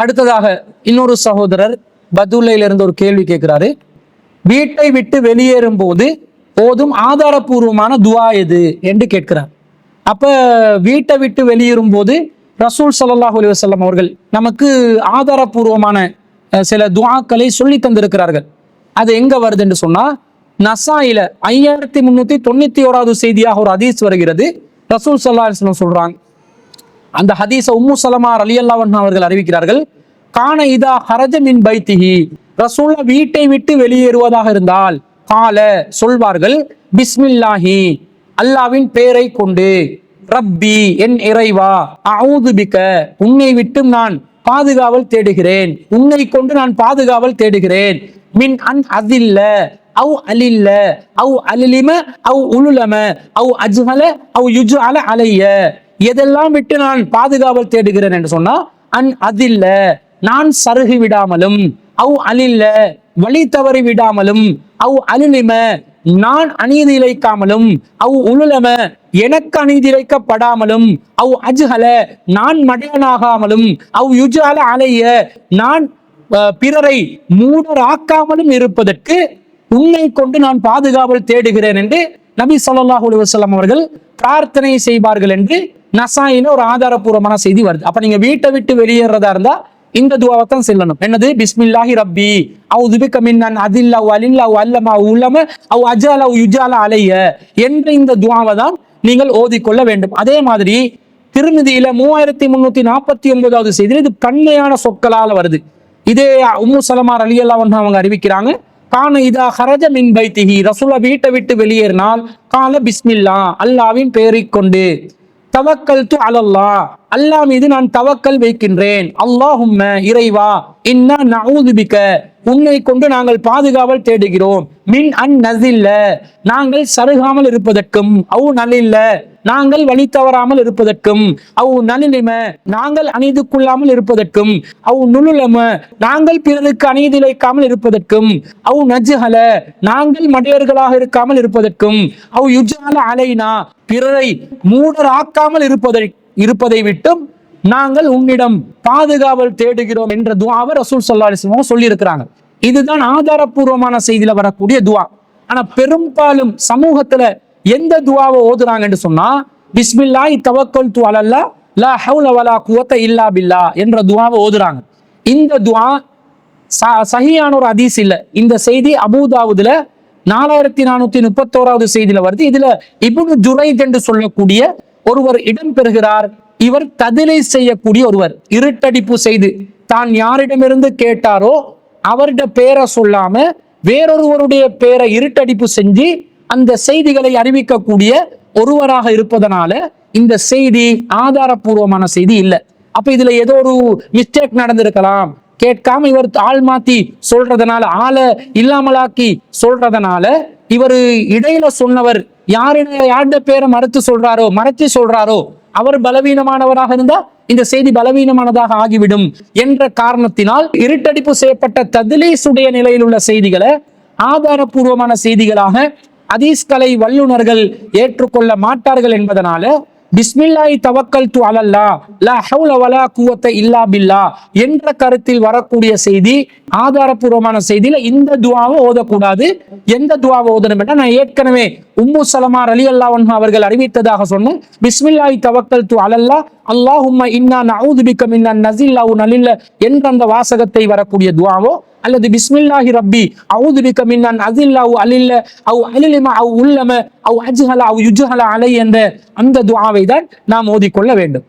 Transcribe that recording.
அடுத்ததாக இன்னொரு சகோதரர் பதுல்லையில இருந்து ஒரு கேள்வி கேட்கிறாரு. வீட்டை விட்டு வெளியேறும் போது போதும் ஆதாரபூர்வமான துவா எது என்று கேட்கிறார். அப்ப வீட்டை விட்டு வெளியேறும் போது ரசூல் ஸல்லல்லாஹு அலைஹி வஸல்லம் அவர்கள் நமக்கு ஆதாரபூர்வமான சில துஆக்களை சொல்லி தந்திருக்கிறார்கள். அது எங்க வருது என்று சொன்னா, நசாயில 5391வது செய்தியாக ஒரு ஹதீஸ் வருகிறது. ரசூல் ஸல்லல்லாஹு அலைஹி வஸல்லம் சொல்றாங்க, அந்த ஹதீஸ உம்மு சலமா ரலியல்லாஹு அன்ஹா அவர்கள் அறிவிக்கிறார்கள். கான இதா ஹரஜ மின் பைத்திஹி, ரசூல் வீட்டை விட்டு வெளியேறுவதாக இருந்தால் கால சொல்வார்கள், பிஸ்மில்லாஹி அல்லாவின் பெயரை கொண்டு, ரப்பி என் இறைவா, அஊது பிக உன்னை விட்டு நான் பாதுகாவல் தேடுகிறேன், உன்னை கொண்டு நான் பாதுகாவல் தேடுகிறேன், மின் அன் அதில்ல அவு அலில்ல அவு அலிலிம அவு உலுலம அவு அஜ்ஹல அவு யுஜ்அல அலைய, எதெல்லாம் விட்டு நான் பாதுகாவல் தேடுகிறேன் என்று சொன்னா, அன் அதில்ல நான் சருகி விடாமலும், அவு அலில்ல வழி தவறி விடாமலும், அவு அலிலிம நான் அநீதி இழைக்காமலும், அவு உலுலம எனக்கு அநீதி இழைக்கப்படாமலும், அவு அஜ்ஹல நான் மடையனாகாமலும், அவு யுஜ்அல அலைய நான் பிறரை மூடராக்காமலும் இருப்பதற்கு உன்னை கொண்டு நான் பாதுகாவல் தேடுகிறேன் என்று நபி ஸல்லல்லாஹு அலைஹி வஸல்லம் அவர்கள் பிரார்த்தனை செய்வார்கள் என்று நசாயில ஒரு ஆதாரபூர்வமான செய்தி வருது. அப்ப நீங்க வீட்டை விட்டு வெளியேறதா இருந்தா இந்த துவாவை தான் சொல்லணும். என்னது? பிஸ்மில்லாஹி ரப்பி அஊது பிக மின் அன் அதில்ல வ அலில்ல வ அல்லம உலம அவ் அஜல வ யுஜல அலைய என்ற இந்த துவாவை தான் நீங்கள் ஓதிக்கொள்ள வேண்டும். அதே மாதிரி திருமிதியில 3349வது செய்தி, இது கண்மையான சொற்களால வருது. இதே உம்மு சலமா ரலியல்லாஹு அன்ஹா அவங்க அறிவிக்கிறாங்க, கான இதா ஹரஜ மின் பைத்திஹி, ரசூலா வீட்டை விட்டு வெளியேறினால் கால பிஸ்மில்லா அல்லாவின் பெயரை கொண்டு, தவக்கல்து அலல்லாஹ் அல்லாஹ் மீது நான் தவக்கல் வைக்கின்றேன், அல்லாஹும்ம இறைவா, இன்னா நஊது பிக உன்னை கொண்டு நாங்கள் பாதுகாவல் தேடுகிறோம், மின் அன் நஸில்ல நாங்கள் சருகாமல் இருப்பதற்கும், அவு நலில்ல நாங்கள் வழி தவறாமல் இருப்பதற்கும், அவு நலிலிம நாங்கள் அநீதிக்குள்ளாமல் இருப்பதற்கும், அவு நுலுலம நாங்கள் பிறருக்கு அநீதி இழைக்காமல் இருப்பதற்கும், அவு நஜ்ஹல நாங்கள் மடையர்களாக இருக்காமல் இருப்பதற்கும், அவு யுஜ்அல அலைனா பிறரை மூடராக்காமல் இருப்பதை விட்டும் நாங்கள் உன்னிடம் பாதுகாவல் தேடுகிறோம் என்ற துஆவை ரசூல் ஸல்லல்லாஹு அலைஹி வஸல்லம் சொல்லி இருக்கிறாங்க. இதுதான் ஆதாரபூர்வமான செய்தியில வரக்கூடிய துஆ. ஆனா பெரும்பாலும் சமூகத்துல எந்த துஆவை ஓதுறாங்கன்னு சொன்னா, பிஸ்மில்லாஹி தவக்கல்து அலல்லாஹ் லா ஹவுல வலா குவத்த இல்லா பில்லாஹ் என்ற துஆவை ஓதுறாங்க. இந்த துஆ சஹீஹான ஒரு ஹதீஸ் இல்ல. இந்த செய்தி அபூதாவுதுல 4431வது செய்தியில வருது. இதுல இப்னு ஜுரைஜ் என்று சொல்லக்கூடிய ஒருவர் இடம் பெறுகிறார். இவர் ததிலை செய்யக்கூடிய ஒருவர், இருட்டடிப்பு செய்து தான் யாரிடமிருந்து கேட்டாரோ அவருடைய பேரை சொல்லாம வேறொருவருடைய பேரை இருட்டடிப்பு செஞ்சு அந்த செய்திகளை அறிவிக்கக்கூடிய ஒருவராக இருப்பதனால இந்த செய்தி ஆதாரபூர்வமான செய்தி இல்லை. அப்ப இதுல ஏதோ ஒரு மிஸ்டேக் நடந்திருக்கலாம். கேட்காம இவர் ஆள் மாத்தி சொல்றதுனால, ஆளை இல்லாமலாக்கி சொல்றதுனால, இவர் இடையில சொன்னவர் யாருடைய பேரை மறைச்சு சொல்றாரோ அவர் பலவீனமானவராக இருந்தா இந்த செய்தி பலவீனமானதாக ஆகிவிடும் என்ற காரணத்தினால் இருட்டடிப்பு செய்யப்பட்ட தத்லீஸுடைய நிலையில் உள்ள செய்திகளை ஆதாரபூர்வமான செய்திகளாக ஹதீஸ்களை வல்லுநர்கள் ஏற்றுக்கொள்ள மாட்டார்கள் என்பதனால பிஸ்மில்லாஹி தவக்கல்து அலல்லாஹ் லா ஹவுல வலா குவத்த இல்லா பில்லாஹ் என்ற கருத்தில் வரக்கூடிய செய்தி ஆதாரபூர்வமான செய்தியில இந்த துஆவை ஓதக்கூடாது. எந்த துஆவை ஓதணும் என்றால், நான் ஏற்கனவே உம்மு சலமா ரலியல்லாஹு அன்ஹா அவர்கள் அறிவித்ததாக சொன்னேன், பிஸ்மில்லாஹி தவக்கல்து அலல்லாஹ் அல்லாஹும்ம இன்னா நஊது பிக மின் அன் நஸில்ல வ நலில்ல என்ற அந்த வாசகத்தை வரக்கூடிய துஆவோ, அல்லது பிஸ்மில்லாஹி ரப்பி அஊது பிக மின் அன் அஸில்ல வ அலில்ல அவ் அலிலிம அவ் உல்லம அவ் அஜ்ஹல அவ் யுஜ்ஹல அலை என்ற அந்த துஆவை தான் நாம் ஓதிக்கொள்ள வேண்டும்.